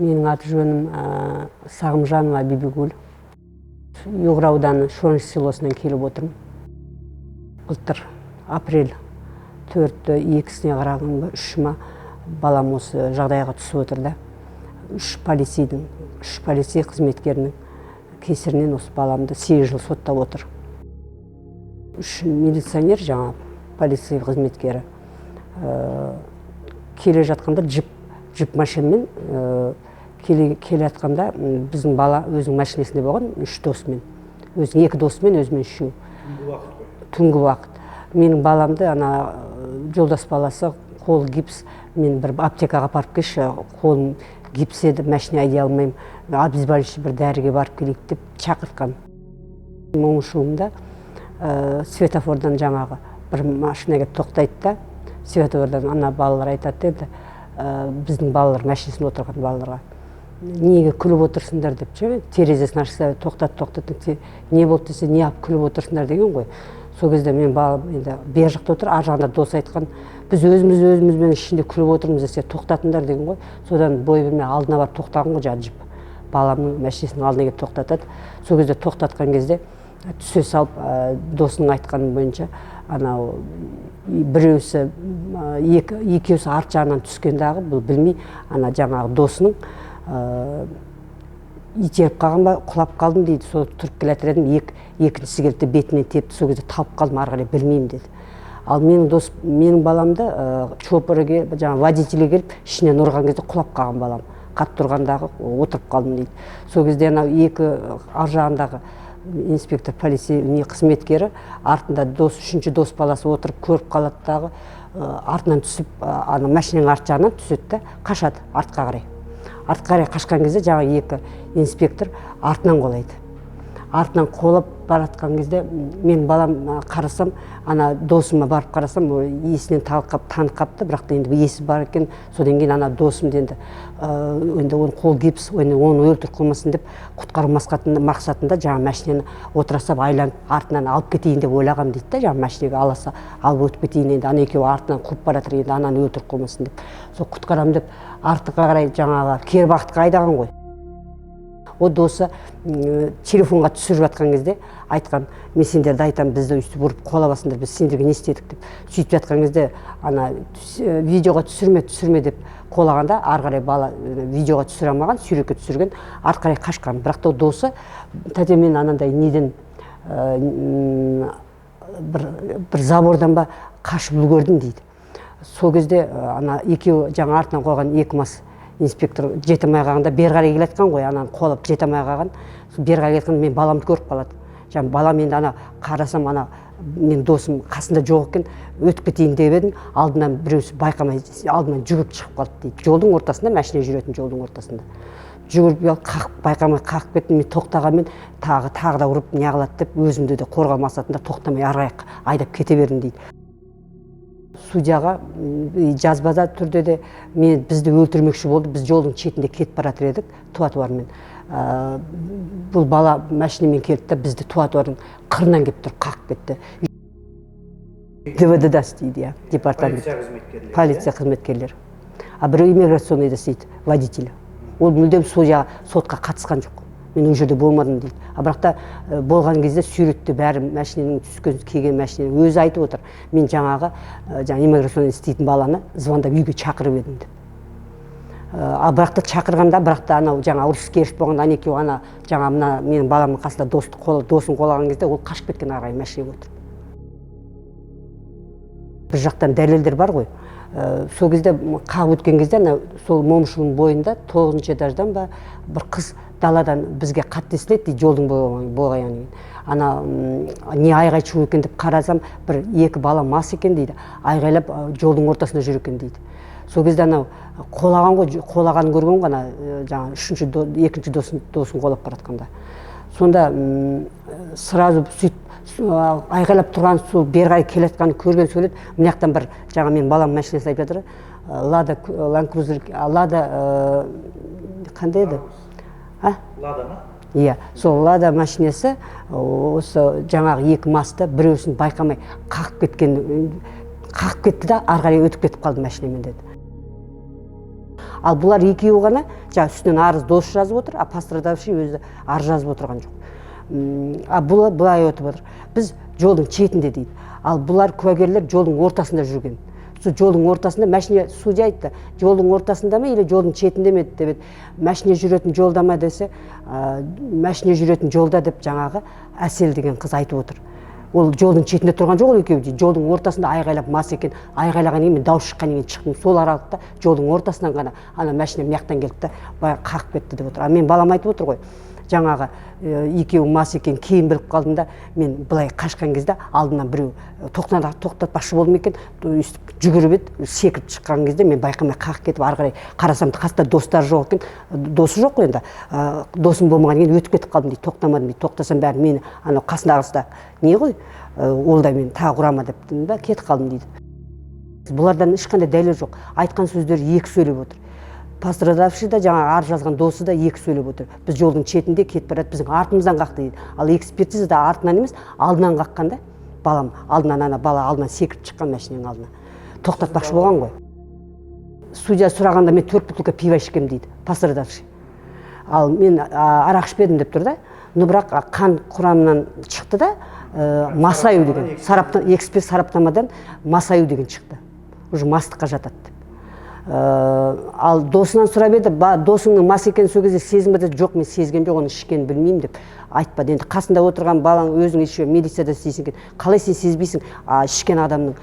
Менің аты жөнім Сағымжанова Бибігүл. Югра ауданы Шоныш селосынан келіп отырмын. Былтыр апрель 4-2-сіне қарағанда 3 балам осы жағдайға түсіп отырды. 3 полицей қызметкерінің кесірінен осы баламды 8 жыл соттап отыр. 3 милиционер, жаңа полицей қызметкері келе жатқанда джип машинамен келе жатқанда біздің бала өзінің машинасында болған 3 досымен. Өзінің 2 досымен, өзімен 3. Түнгі уақыт. Менің баламды жолдас баласы қол гипс, мен бір аптекаға барып келші, қолым гипс еді, машина айдай алмаймын, обезболивающий бір дәріге барып келейік деп шақыртқан. Момышуымда светофордан жаңағы бір машинаға тоқтайды да, светофордан балалар айтады деді, біздің балалар машинасында отырған балаларға. Неге күліп отырсыңдар деп, терезесін ашса, тоқтат, не болды десе, не алып күліп отырсыңдар деген ғой. Сол кезде мен балам енді бер жақта отыр, ар жағында дос айтқан, біз өзімізбен ішінде күліп отырмыз десе, тоқтатыңдар деген ғой. Содан бой бермей алдына барып тоқтаған ғой, жаңағы джип. Баламның машинасының алдына келіп тоқтатады. Сол кезде тоқтатқан кезде түсе салып, досының айтқаны бойынша, біреусі, екеусі арт жағынан түскендағы, бұл білмей, жаңағы досының итеріп қалған ба, құлап қалдым дейді. Сол тұрып келатыр едім, екіншісі келді бетіне тепті, сол кезде талып қалдым, ары қарай білмеймін деді. Ал менің баламды шоферге, водителге келіп, ішінен ұрған кезде құлап қалған балам. Қатты тұрғандағы отырып қалдым дейді. Сол кезде екі ар жағындағы инспектор полицей қызметкері артында үшінші дос баласы отырып көріп қалады, артынан түсіп, машинаның арт жағынан түседі, қашады артқа қарай. Артқа қарай қашқан кезде жаңағы екі инспектор артынан қолайды. Артынан қолап баратқан кезде мен балам қарасам, досыма барып қарасам, есінен танып қапты, бірақ та енді есі бар екен. Содан кейін досым енді оны қол гипс, оны өлтіріп қылмасын деп құтқару мақсатында жаңа машинаны отырасап айланып артынан алып кетейін деп ойлағам дейді да, жаңа машинаға аласа алып өтіп кетейін, енді екеуі артынан қуып баратыр, енді өлтіріп қылмасын деп. Сол құтқарам деп артқа қарай жаңағы кері бағытқа айдаған ғой. О досы телефонға түсіріп жатқан кезде айтқан, мен сендерді айтам, бізді үстіп ұрып қолабасыңдар, біз сендерге не істедік деп. Сөйтіп жатқан кезде видеоға түсірме деп қолағанда, ары қарай бала видеоға түсіре алмаған, суретке түсірген, ары қарай қашқан. Бірақ та досы тәтемен неден бір забордан ба қашып үлгердім дейді. Сол кезде екеуі жаңа артынан қойған екі мас инспектор жете алмай қалғанда бер қарай келе жатқан ғой, қолап жете алмай қалған. Бер қарай келе жатқанда мен баламды көріп қалады. Жаңа балам енді қарасам, мен досым қасында жоқ екен, өтіп кетейін деп едім, алдынан біреусі байқамай алдынан жүгіріп шығып қалды дейді. Жолдың ортасында, машина жүретін жолдың ортасында. Жүгіріп байқамай қағып кеттім, мен тоқтағанмен тағы да ұрып не қылады деп, өзімді де қорғау мақсатында тоқтамай ары қарай айдап кете бердім дейді. Судьяға жазбада түрде де бізді өлтірмекші болды, біз жолдың шетінде кетіп баратыр едік тротуармен. Бұл бала машинамен келді, бізді тротуардың қырынан келіп тұрып қағып кетті. ГВД-да істейді, департамент. Полиция қызметкерлері. Біреу иммиграционныйда істейді, водитель. Ол мүлдем сотқа қатысқан жоқ. Мен ол жерде болмадым дейді. Бірақ та болған кезде суретті бәрі машинаның түскен келген машинаның өзі айтып отыр. Мен жаңағы иммиграционный істейтін баланы звондап үйге шақырып едім деп. Бірақ та шақырғанда, бірақ та жаңа ұрыс керіс болғанда екеуі жаңа менің баламның қасында досын қолаған кезде ол қашып кеткен ары қарай машинаға отырып. Бір жақтан дәлелдер бар ғой. Сол кезде қағып өткен кезде сол Момышұлының бойында 9-шы этаждан ба бір қыз даладан бізге қатты естіледі дейді, жолдың болғаннан кейін. Не айғай шу екен деп қарасам, бір екі бала мас екен дейді, айғайлап жолдың ортасында жүр екен дейді. Сол кезде қолағанын көрген ғана екінші досын қолап баратқанда. Сонда сразу сөйтіп айғайлап тұрған, сол бер қарай келе жатқанын көрген сөйледі. Мына жақтан бір жаңа мен балам машинасы айтып жатыр, Лада Ланкрузер, Лада қандай еді? Лада ма? Иә, сол Лада машинасы осы жаңағы екі масты біреусін байқамай қағып кетті да, ары қарай өтіп кетіп қалды машинамен деді. Ал бұлар екеуі ғана жаңа үстінен арыз досы жазып отыр, а пострадавший өзі арыз жазып отырған жоқ. А былай өтіп отыр. Біз жолдың четінде дейді. Ал бұлар куәгерлер жолдың ортасында жүрген. Сол жолдың ортасында машина, судья айтты, жолдың ортасында ма или жолдың четінде ме деп, машина жүретін жолда ма десе, машина жүретін жолда деп жаңағы Әсел деген қыз айтып отыр. Ол жолдың четінде тұрған жоқ, ол екеуі дейді. Жолдың ортасында айғайлап мас екен, айғайлаған кейін мен дауыс шыққаннан кейін шықтым. Сол аралықта жолдың ортасынан ғана ана машина мияқтан келді да бая қағып кетті деп отыр. А мен балам айтып отыр ғой. Жаңағы екеуі мас екен, кейін біліп қалдым да, мен былай қашқан кезде алдынан біреу тоқтатпақшы болдым екен, жүгіріп еді, секіріп шыққан кезде мен байқамай қағып кетіп, ары қарай қарасам қасында достары жоқ екен, досы жоқ енді, досым болмаған кейін өтіп кетіп қалдым дейді, тоқтамадым дейді, тоқтасам бәрі мені анау қасындағысы не ғой, ол да мен тағы ұрама деп да кетіп қалдым дейді. Бұлардан ешқандай дәлел жоқ, айтқан сөздері екі сөйлеп отыр. Пострадавший да жаңа арыз жазған досы да екі сөйлеп отыр. Біз жолдың четінде кетіп барады, біздің артымыздан қақты дейді. Ал экспертиза да артынан емес, алдынан қаққан да. Балам алдынан ана бала алдынан секіріп шыққан машинаның алдына. Тоқтатпақшы болған ғой. Судья сұрағанда мен 4 бутылка пиво ішкем дейді, пострадавший. Ал мен арақ ішпедім деп тұр да. Но бірақ қан құрамынан шықты да, масаю деген, эксперт сараптамадан масаю деген шықты. Уже мастыққа жатады. Ал досынан сұрап еді, досыңның мас екенін сол кезде сезім бе? Жоқ, мен сезгем жоқ, оны ішкенін білмеймін деп айтпады. Енді қасында отырған балаң өзің еще милицияда істейсің екен, қалай сен сезбейсің ішкен адамның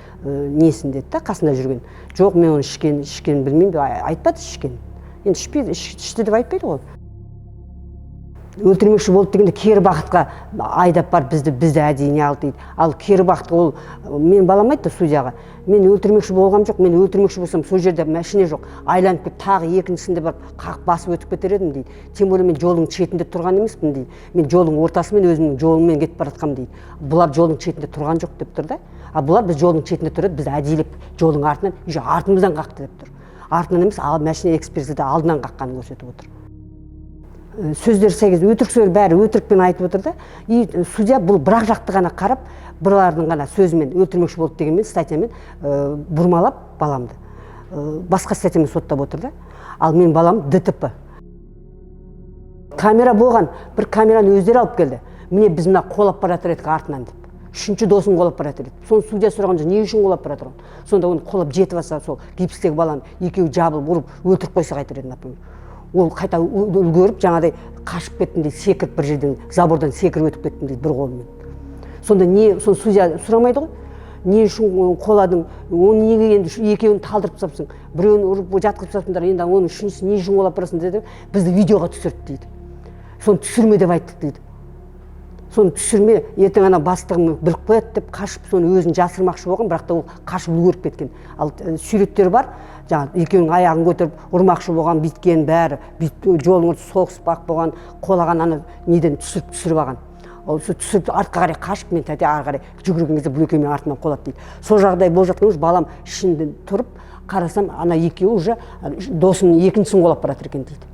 несін деді да, қасында жүрген. Жоқ, мен оны ішкенін білмеймін деп айтпады ішкенін. Енді ішті деп айтпайды ғой. Өлтірмекші болды дегенде кері бақытқа айдап бар бізді әдейі не алды дейді. Ал кері бақытқа ол мен балам айтты судьяға. Мен өлтірмекші болғам жоқ, мен өлтірмекші болсам сол жерде машина жоқ. Айланып келіп тағы екіншісінде барып қақ басып өтіп кетер едім дейді. Тем более мен жолдың шетінде тұрған емеспін дейді. Мен жолдың ортасымен өзімнің жолыммен кетіп бара жатқам дейді. Бұлар жолдың шетінде тұрған жоқ деп тұр да. А бұлар біз жолдың шетінде тұрады, біз әдейілеп жолдың артынан, уже артымыздан қақты деп тұр. Артынан емес, машина экспертизада алдынан қаққанын көрсетіп отыр. Сөздер сәйкес өтірік сөз бәрі өтірікпен айтып отыр да. И судья бұл бірақ жақты ғана қарап, бұлардың ғана сөзімен өлтірмекші болды дегенмен статьямен бұрмалап баламды. Басқа статьямен соттап отыр да. Ал мен балам ДТП. Камера болған, бір камераны өздері алып келді. Міне біз мына қолап бара жатыр едік артынан деп. Үшінші досын қолап бара жатыр еді. Соны судья сұрағанда не үшін қолап бара жатыр? Сонда оны қолап жетіп алса, сол гипстегі баланы екеуі жабылып ұрып өлтіріп қойса қайтер еді, например. Ол қайта үлгеріп жаңағыдай қашып кеттім дейді, секіріп бір жерден забордан секіріп өтіп кеттім дейді бір қолымен. Сонда не, соны судья сұрамайды ғой. Не үшін қоладың, оны неге енді екеуін талдырып тастапсың, біреуін ұрып жатқызып тастапсыңдар, енді оның үшіншісін не үшін қолап барасың деді, бізді видеоға түсірді дейді. Соны түсірме деп айттық дейді. Соны түсірме, ертең ана бастығым біліп қояды деп қашып, соны өзін жасырмақшы болған, бірақ та ол қашып үлгеріп кеткен. Ал суреттер бар, жаңа екеуінің аяғын көтеріп ұрмақшы болған, биткен бәрі, жолын соғыспақ болған, қолаған ана неден түсіріп алған. Ол түсіріп артқа қарай қашып, мен тәте ары қарай жүгірген кезде бұл екеуімен артынан қолады дейді. Сол жағдай болып жатқан уже балам ішінде тұрып, қарасам ана екеуі уже досының екіншісін қолап бара жатыр екен дейді.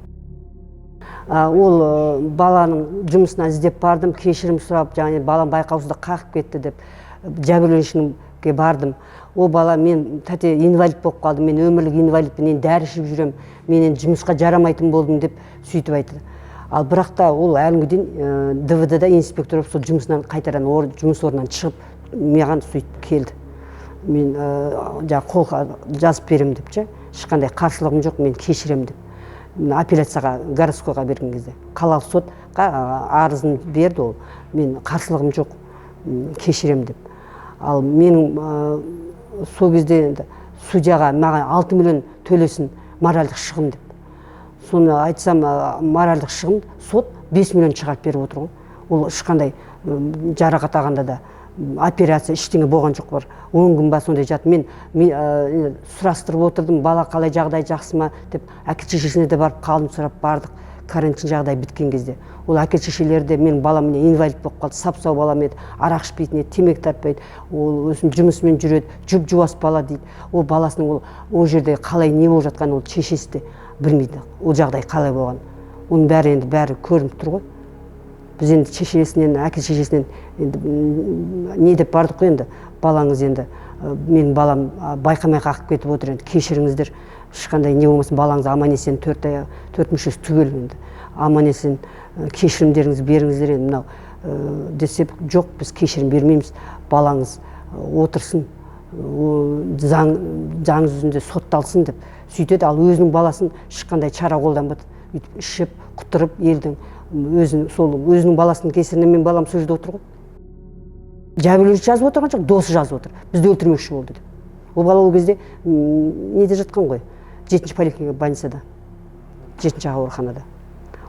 Ол баланың жұмысына іздеп бардым, кешірім сұрап, жаңа балам байқаусызда қағып кетті деп жәбірленушіге бардым. Ол бала мен тәте инвалид болып қалдым, мен өмірлік инвалидпін, мен дәрі ішіп жүрем, мен жұмысқа жарамайтын болдым деп сөйтіп айтты. Ал бірақ та ол әлгіден ДВД-да инспектор болып сол жұмысынан қайтадан жұмыс орнынан шығып, маған сөйтіп келді. Мен қол жазып берем деп, ешқандай қарсылығым жоқ, мен кешірем деп. Апелляцияға, городскойға берген кезде. Қалалық сотқа арызын берді ол. Мен қарсылығым жоқ, кешірем деп. Ал менің сол кезде судьяға маған 6 миллион төлесін моральдық шығын деп. Соны айтсам, моральдық шығын сот 5 миллион шығарып беріп отыр ғой. Ол ешқандай жарақат алғанда да операция ештеңе болған жоқ бар. 10 күн ба сондай жатып, мен сұрастырып отырдым, бала қалай, жағдай жақсы ма деп, әке-шешесіне де барып қалдым, сұрап бардық. Карантин жағдай біткен кезде. Ол әке-шешелері де менің балам инвалид болып қалды, сап-сау балам еді, арақ ішпейтін еді, темекі тартпайды, ол өзім жұмысымен жүреді, жұп-жуас бала дейді. Ол баласының ол жерде қалай не болып жатқанын ол шешесі де білмейді. Ол жағдай қалай болған. Оның бәрі енді бәрі көрініп тұр ғой. Біз енді шешесінен, әке-шешесінен не деп бардық қой енді, балаңыз енді, менің балам байқамай қақып кетіп отыр енді, кешіріңіздер, ешқандай не болмасын балаңыз аман есен төрт мүшесі түгел енді аман есен кешірімдеріңізді беріңіздер енді мынау десек жоқ біз кешірім бермейміз балаңыз отырсын заң жүзінде сотталсын деп сөйтеді. Ал өзінің баласын ешқандай шара қолданбады, өйтіп ішіп құтырып елдің өзінің баласының кесірінен мен балам сол жерде отыр ғой. Жәбірленуші жазып отырған жоқ, досы жазып отыр, бізді өлтірмекші болды деп. Ол бала ол кезде неде жатқан ғой, 7-ші поликлиника больницада, 7-ші ауруханада.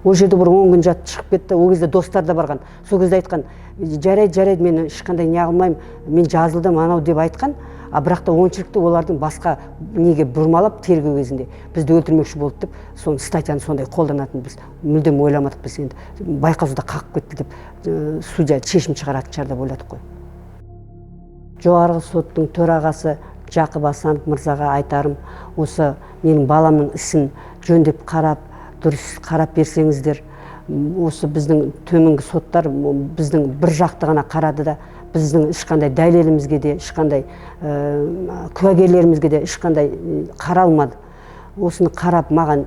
Ол жерде бір 10 күн жатып шығып кетті. Ол кезде достар да барған. Сол кезде айтқан, жарайды, мен ешқандай не қылмаймын, мен жазылдым анау деп айтқан. А бірақ та оншылықты олардың басқа неге бұрмалап тергеу кезінде бізді өлтірмекші болды деп, соны статьяны сондай қолданатын біз мүлдем ойламадық. Біз енді байқаусызда қағып кетті деп судья шешім шығаратын шығар деп ойладық қой. Жоғарғы соттың төрағасы Жақып Асанов мырзаға айтарым, осы менің баламның ісін жөндеп қарап, дұрыс қарап берсеңіздер, осы біздің төменгі соттар біздің бір жақты ғана қарады да, біздің ешқандай дәлелімізге де, ешқандай куәгерлерімізге де ешқандай қаралмады. Осыны қарап маған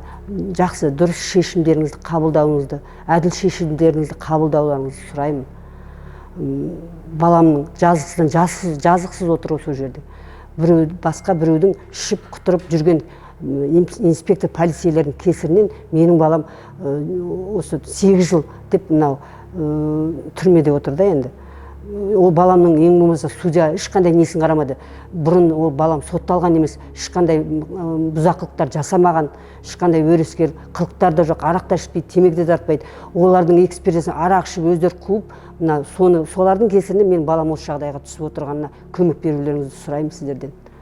жақсы дұрыс шешімдеріңізді қабылдауыңызды, әділ шешімдеріңізді қабылдауларыңызды сұраймын. Баламның жазықсыз отыр сол жерде. Басқа біреудің ішіп құтырып жүрген инспектор полицейлердің кесірінен менің балам осы 8 жыл деп мынау түрмеде отыр да енді. Ол баламның ең болмаса судья ешқандай несін қарамады. Бұрын ол балам сотталған емес, ешқандай бұзақылықтар жасамаған, ешқандай өрескел қылықтар да жоқ, арақ та ішпейді, темекі де тартпайды. Олардың экспертизасын арақ ішіп өздері қуып, солардың кесірінен мен балам осы жағдайға түсіп отырғанына көмек берулеріңізді сұраймын сіздерден.